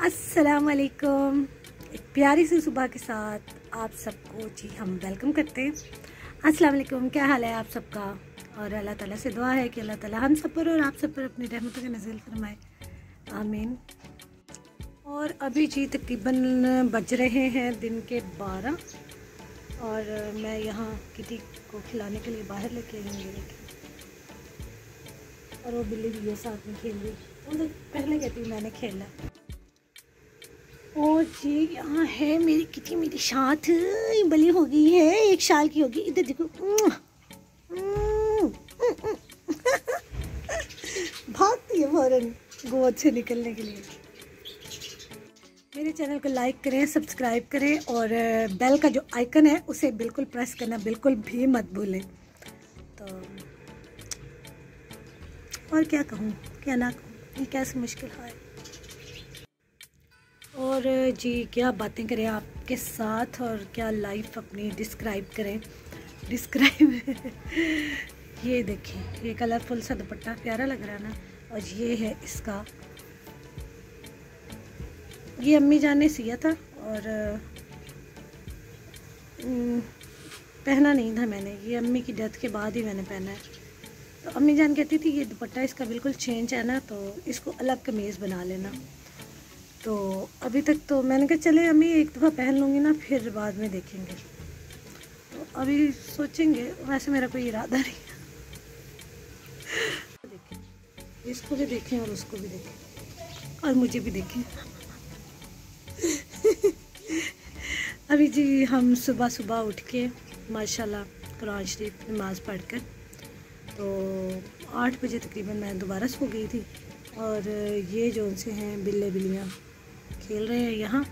अस्सलाम वालेकुम। एक प्यारी सी सुबह के साथ आप सबको जी हम वेलकम करते हैं। अस्सलाम वालेकुम, क्या हाल है आप सबका। और अल्लाह ताला से दुआ है कि अल्लाह ताला हम सब पर और आप सब पर अपनी रहमतों के नज़ील फरमाए, आमीन। और अभी जी तकरीबन बज रहे हैं दिन के 12 और मैं यहाँ किटी को खिलाने के लिए बाहर लेके आई हूँ। और वो बिल्ली भी है साथ में खेल रही, वो तो पहले कहती हूँ मैंने खेला। और जी यहाँ है मेरी किटी मेरे साथ, बली हो गई है, 1 साल की होगी। इधर देखो, भागती है फौरन गोद से निकलने के लिए। मेरे चैनल को लाइक करें, सब्सक्राइब करें और बेल का जो आइकन है उसे बिल्कुल प्रेस करना बिल्कुल भी मत भूलें। तो और क्या कहूँ क्या ना कहूँ, ये कैसे मुश्किल है। और जी क्या बातें करें आपके साथ और क्या लाइफ अपनी डिस्क्राइब करें। ये देखिए, ये कलरफुल सा दुपट्टा प्यारा लग रहा है ना। और ये है इसका, ये अम्मी जान ने सिया था और पहना नहीं था मैंने, ये अम्मी की डेथ के बाद ही मैंने पहना है। तो अम्मी जान कहती थी ये दुपट्टा इसका बिल्कुल चेंज है ना, तो इसको अलग कमीज़ बना लेना। तो अभी तक तो मैंने कहा चले अम्मी एक दफ़ा पहन लूँगी ना, फिर बाद में देखेंगे। तो अभी सोचेंगे, वैसे मेरा कोई इरादा नहीं है। देखें, इसको भी देखें और उसको भी देखें और मुझे भी देखें। अभी जी हम सुबह सुबह उठ के माशाल्लाह कुरान शरीफ नमाज़ पढ़कर तो 8 बजे तकरीबन मैं दोबारा सो गई थी। और ये जो उनसे हैं बिल्ले बिल्लियाँ खेल रहे हैं यहाँ,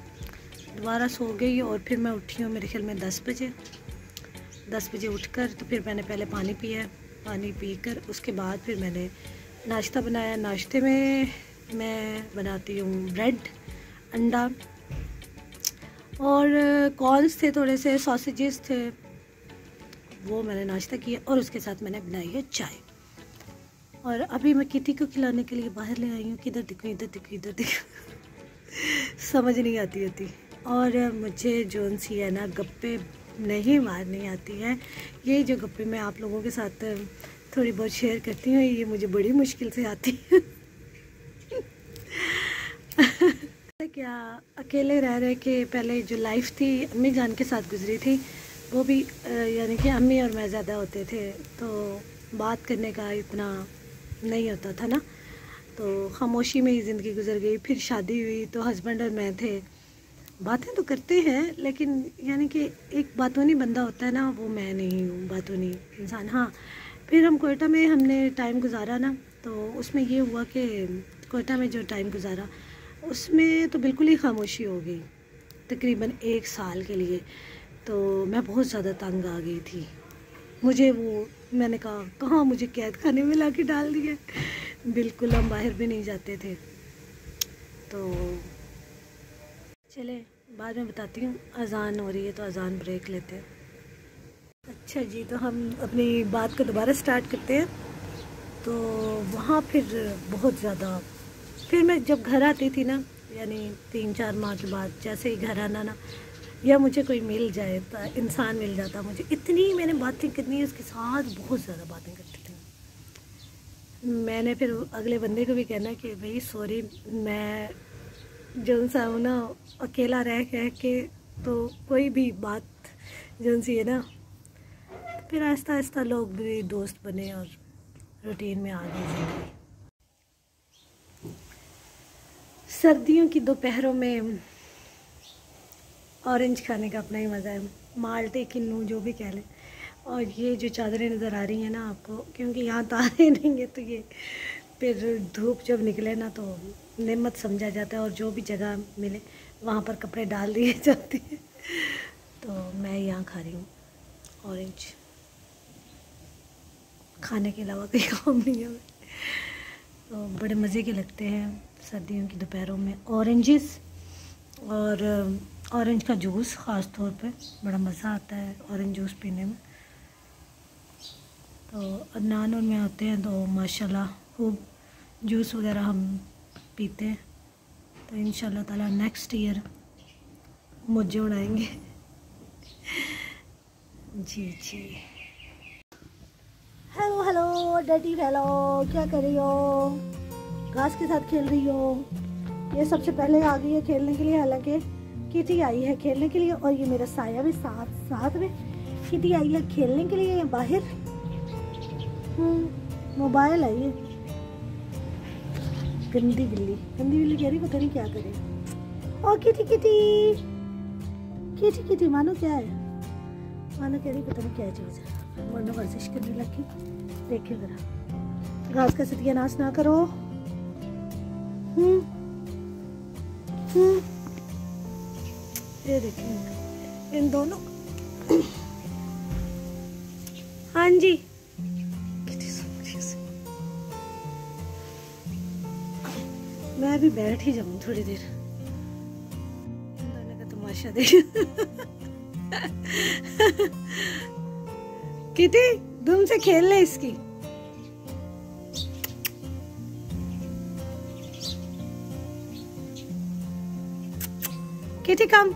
दोबारा सो गई। और फिर मैं उठी हूँ मेरे ख्याल में 10 बजे उठकर तो फिर मैंने पहले पानी पिया, पानी पीकर उसके बाद फिर मैंने नाश्ता बनाया। नाश्ते में मैं बनाती हूँ ब्रेड, अंडा और कॉर्न्स थे, थोड़े से सॉसेजेस थे, वो मैंने नाश्ता किया। और उसके साथ मैंने बनाई है चाय। और अभी मैं किटी को खिलाने के लिए बाहर ले आई हूँ। किधर दिखूँ, इधर दिखूँ, इधर दिखूँ समझ नहीं आती होती। और मुझे जोन सी है ना गप्पे नहीं मारनी आती हैं। ये जो गप्पे मैं आप लोगों के साथ थोड़ी बहुत शेयर करती हूँ, ये मुझे बड़ी मुश्किल से आती है। क्या अकेले रह रहे के पहले जो लाइफ थी अम्मी जान के साथ गुजरी थी, वो भी यानी कि अम्मी और मैं ज़्यादा होते थे तो बात करने का इतना नहीं होता था ना, तो खामोशी में ही ज़िंदगी गुजर गई। फिर शादी हुई तो हस्बैंड और मैं थे, बातें तो करते हैं लेकिन यानी कि एक बातूनी बंदा होता है ना, वो मैं नहीं हूँ बातूनी इंसान। हाँ, फिर हम कोयटा में हमने टाइम गुजारा ना, तो उसमें ये हुआ कि कोयटा में जो टाइम गुजारा उसमें तो बिल्कुल ही खामोशी हो गई तकरीबन 1 साल के लिए। तो मैं बहुत ज़्यादा तंग आ गई थी। मुझे वो मैंने कहा कहाँ मुझे कैद खाने में ला के डाल दिया, बिल्कुल हम बाहर भी नहीं जाते थे। तो चले बाद में बताती हूँ। अज़ान हो रही है तो अज़ान ब्रेक लेते हैं। अच्छा जी, तो हम अपनी बात को दोबारा स्टार्ट करते हैं। तो वहाँ फिर बहुत ज़्यादा, फिर मैं जब घर आती थी ना, यानी 3-4 माह के बाद जैसे ही घर आना ना, या मुझे कोई मिल जाए तो इंसान मिल जाता, मुझे इतनी मैंने बातें करनी उसके साथ, बहुत ज़्यादा बातें करती थी। मैंने फिर अगले बंदे को भी कहना कि भाई सॉरी, मैं जो सा हूँ ना अकेला रह के, तो कोई भी बात जो सी है ना, फिर आहिस्ता आहिस्ता लोग भी दोस्त बने और रूटीन में आ गई जिंदगी। सर्दियों की दोपहरों में ऑरेंज खाने का अपना ही मज़ा है, माल्टे किन्नू जो भी कह लें। और ये जो चादरें नज़र आ रही हैं ना आपको, क्योंकि यहाँ तारे नहीं है, तो ये फिर धूप जब निकले ना तो नेमत समझा जाता है और जो भी जगह मिले वहाँ पर कपड़े डाल दिए जाते हैं। तो मैं यहाँ खा रही हूँ ऑरेंज, खाने के अलावा कोई काम नहीं है। तो बड़े मज़े के लगते हैं सर्दियों की दोपहरों में ऑरेंजेस, और ऑरेंज का जूस ख़ास तौर पे बड़ा मज़ा आता है ऑरेंज जूस पीने में। तो अदनान और मैं होते हैं तो माशाल्लाह खूब जूस वगैरह हम पीते हैं। तो इंशाल्लाह ताला नेक्स्ट ईयर मुझे उड़ाएंगे। जी जी। हेलो हेलो डैडी, हेलो, क्या कर रही हो? घास के साथ खेल रही हो? ये सबसे पहले आ गई है खेलने के लिए, हालांकि किटी आई है खेलने के लिए, और ये मेरा साया भी साथ में। किटी आई है खेलने के लिए बाहर, मोबाइल आई है। गंदी बिल्ली कह रही पता नहीं क्या करे। ओ किटी किटी किटी किटी, मानो क्या है? मानो कह रही पता नहीं क्या चीज़ है, वरना वर्जिश करने लगी। देखिए जरा, घास का सत्यानाश ना करो। ये देखिए इन दोनों। हाँ जी, मैं भी बैठ ही जाऊं थोड़ी देर, दोनों का तमाशा देख। किटी धूम से खेल ले इसकी। किटी कम।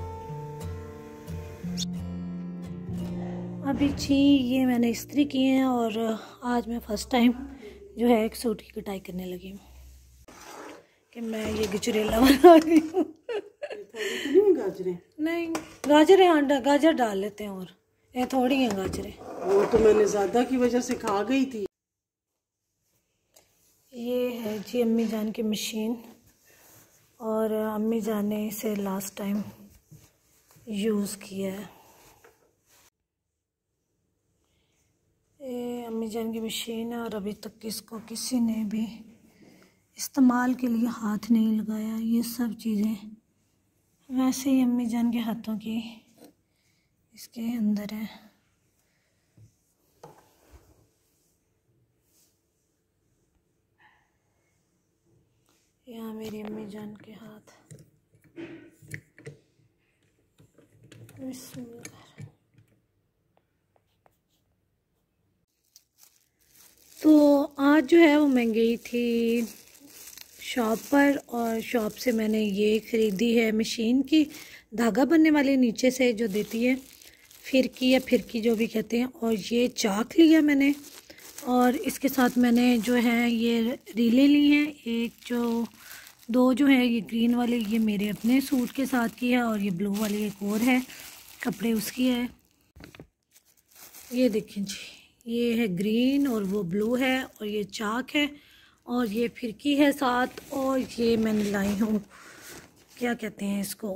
अभी जी ये मैंने इस्त्री किए हैं, और आज मैं फर्स्ट टाइम जो है एक सूट की कटाई करने लगी हूँ कि मैं ये गजरेला बना रही हूँ। नहीं गाजरें, हाँ गाजर डाल लेते हैं, और ये थोड़ी हैं गाजरें। वो तो मैंने ज़्यादा की वजह से खा गई थी। ये है जी अम्मी जान की मशीन, और अम्मी जान ने इसे लास्ट टाइम यूज़ किया है। ये अम्मी जान की मशीन है, और अभी तक इसको किसी ने भी इस्तेमाल के लिए हाथ नहीं लगाया। ये सब चीज़ें वैसे ही अम्मी जान के हाथों की इसके अंदर है। यहाँ मेरी अम्मी जान के हाथ। तो आज जो है वो मैं गई थी शॉप पर, और शॉप से मैंने ये ख़रीदी है मशीन की, धागा बनने वाली नीचे से जो देती है, फिरकी या फिरकी जो भी कहते हैं। और ये चाक लिया मैंने, और इसके साथ मैंने जो है ये रीलें ली हैं। एक जो दो जो है ये ग्रीन वाली, ये मेरे अपने सूट के साथ की है, और ये ब्लू वाली एक और है कपड़े उसकी है। ये देखें जी, ये है ग्रीन और वो ब्लू है, और ये चाक है, और ये फिरकी है साथ। और ये मैंने लाई हूँ, क्या कहते हैं इसको,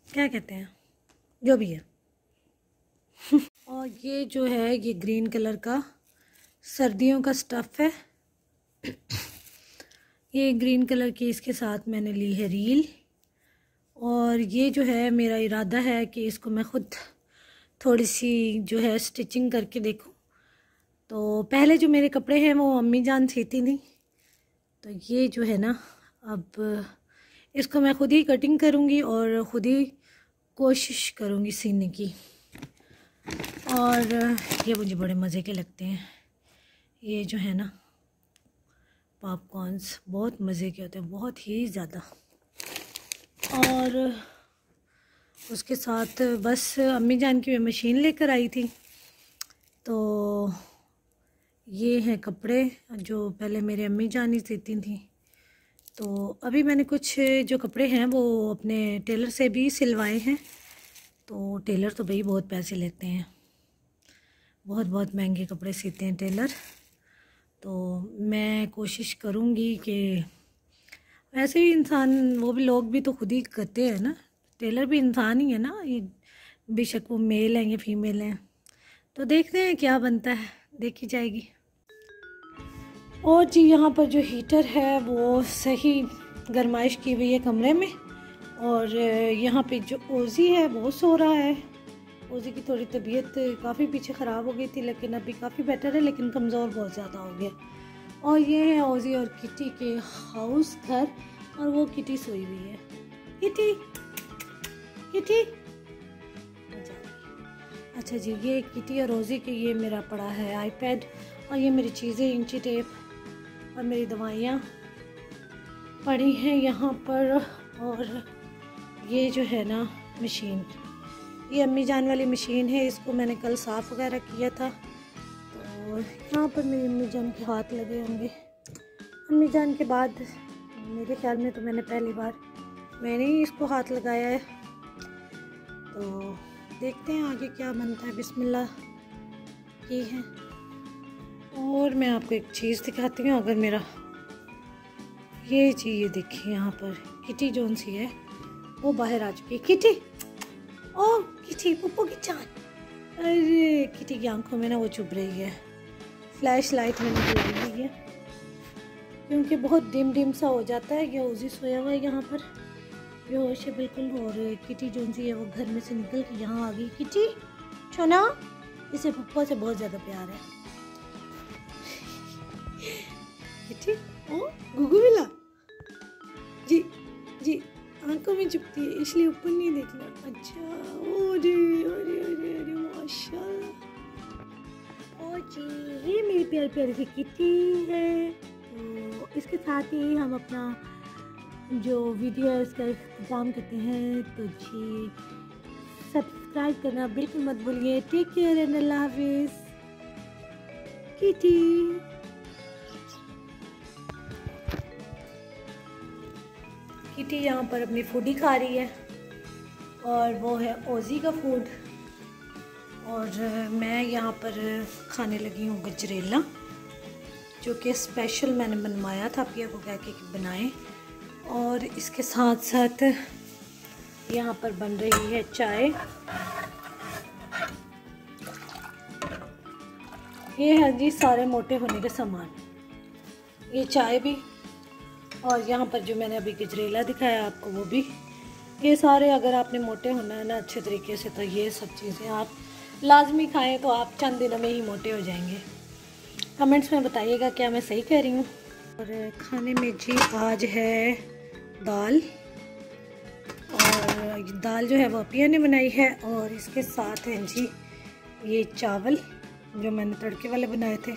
क्या कहते हैं, जो भी है। और ये जो है ये ग्रीन कलर का सर्दियों का स्टफ़ है। ये ग्रीन कलर की इसके साथ मैंने ली है रील, और ये जो है मेरा इरादा है कि इसको मैं ख़ुद थोड़ी सी जो है स्टिचिंग करके देखूं। तो पहले जो मेरे कपड़े हैं वो अम्मी जान सीती नहीं, तो ये जो है ना अब इसको मैं ख़ुद ही कटिंग करूँगी और ख़ुद ही कोशिश करूँगी सीने की। और ये मुझे बड़े मज़े के लगते हैं, ये जो है ना पॉपकॉर्न्स बहुत मज़े के होते हैं, बहुत ही ज़्यादा। और उसके साथ बस अम्मी जान की मैं मशीन लेकर आई थी, तो ये हैं कपड़े जो पहले मेरे अम्मी जान ही सीती थी। तो अभी मैंने कुछ जो कपड़े हैं वो अपने टेलर से भी सिलवाए हैं। तो टेलर तो भाई बहुत पैसे लेते हैं, बहुत बहुत महंगे कपड़े सीते हैं टेलर। तो मैं कोशिश करूँगी कि वैसे भी इंसान, वो भी लोग भी तो खुद ही करते हैं ना, टेलर भी इंसान ही है ना, ये बेशक वो मेल हैं या फीमेल हैं। तो देखते हैं क्या बनता है, देखी जाएगी। और जी यहाँ पर जो हीटर है वो सही गरमाइश की हुई है कमरे में, और यहाँ पे जो ओज़ी है वो सो रहा है। ओज़ी की थोड़ी तबीयत काफ़ी पीछे ख़राब हो गई थी, लेकिन अभी काफ़ी बेटर है, लेकिन कमज़ोर बहुत ज़्यादा हो गया। और ये है ओज़ी और किटी के हाउस घर, और वो किटी सोई हुई है। किटी किटी अच्छा जी, ये किटी और ओज़ी के ये मेरा पड़ा है आईपैड, और ये मेरी चीज़ें, इंची टेप और मेरी दवाइयाँ। पड़ी हैं यहाँ पर। और ये जो है ना मशीन, ये अम्मी जान वाली मशीन है, इसको मैंने कल साफ़ वगैरह किया था। तो यहाँ पर मेरी अम्मी जान के हाथ लगे होंगे। अम्मी जान के बाद मेरे ख्याल में तो मैंने ही इसको हाथ लगाया है। तो देखते हैं आगे क्या बनता है। बिस्मिल्लाह की है। और मैं आपको एक चीज़ दिखाती हूँ। अगर मेरा ये चीज़, ये देखिए यहाँ पर किटी जोन सी है वो बाहर आ चुकी है। किटी, ओ किटी, पप्पू की जान। अरे किटी की आंखों में ना वो चुभ रही है। फ्लैश लाइट मैंने बुलाई हुई है क्योंकि बहुत डिम सा हो जाता है। ये उसी सोया हुआ है यहाँ पर, बेहोश है बिल्कुल। और किटी जोन सी है वो घर में से निकल के यहाँ आ गई। किटी छोना, इसे पप्पा से बहुत ज़्यादा प्यार है। किटी, ओ गुगु मिला जी जी, आंखों में चुपती है इसलिए ऊपर नहीं देखना। अच्छा, अरे अरे अरे अरे माशाल्लाह। ओ जी, ये मेरी प्यारी प्यारी सी किटी है। तो इसके साथ ही हम अपना जो वीडियो है उसका इंतजाम करते हैं। तो जी सब्सक्राइब करना बिल्कुल मत भूलिए। टेक केयर एंड अल्लाह हाफिज़। किटी किटी यहाँ पर अपनी फूड ही खा रही है और वो है ओजी का फूड। और मैं यहाँ पर खाने लगी हूँ गजरेला, जो कि स्पेशल मैंने बनवाया था पिया को कह के कि बनाएं। और इसके साथ साथ यहाँ पर बन रही है चाय। ये है जी सारे मोटे होने के सामान, ये चाय भी, और यहाँ पर जो मैंने अभी गजरेला दिखाया आपको वो भी। ये सारे अगर आपने मोटे होना है ना अच्छे तरीके से, तो ये सब चीज़ें आप लाजमी खाएं तो आप चंद दिनों में ही मोटे हो जाएंगे। कमेंट्स में बताइएगा क्या मैं सही कह रही हूँ। और खाने में जी आज है दाल, और दाल जो है वो अपिया ने बनाई है। और इसके साथ हैं जी ये चावल जो मैंने तड़के वाले बनाए थे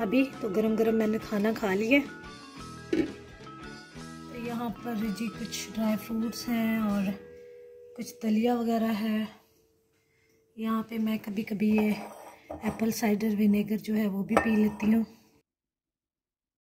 अभी। तो गरम गरम मैंने खाना खा लिया। यहाँ पर जी कुछ ड्राई फ्रूट्स हैं और कुछ दलिया वगैरह है। यहाँ पे मैं कभी कभी ये एप्पल साइडर विनेगर जो है वो भी पी लेती हूँ।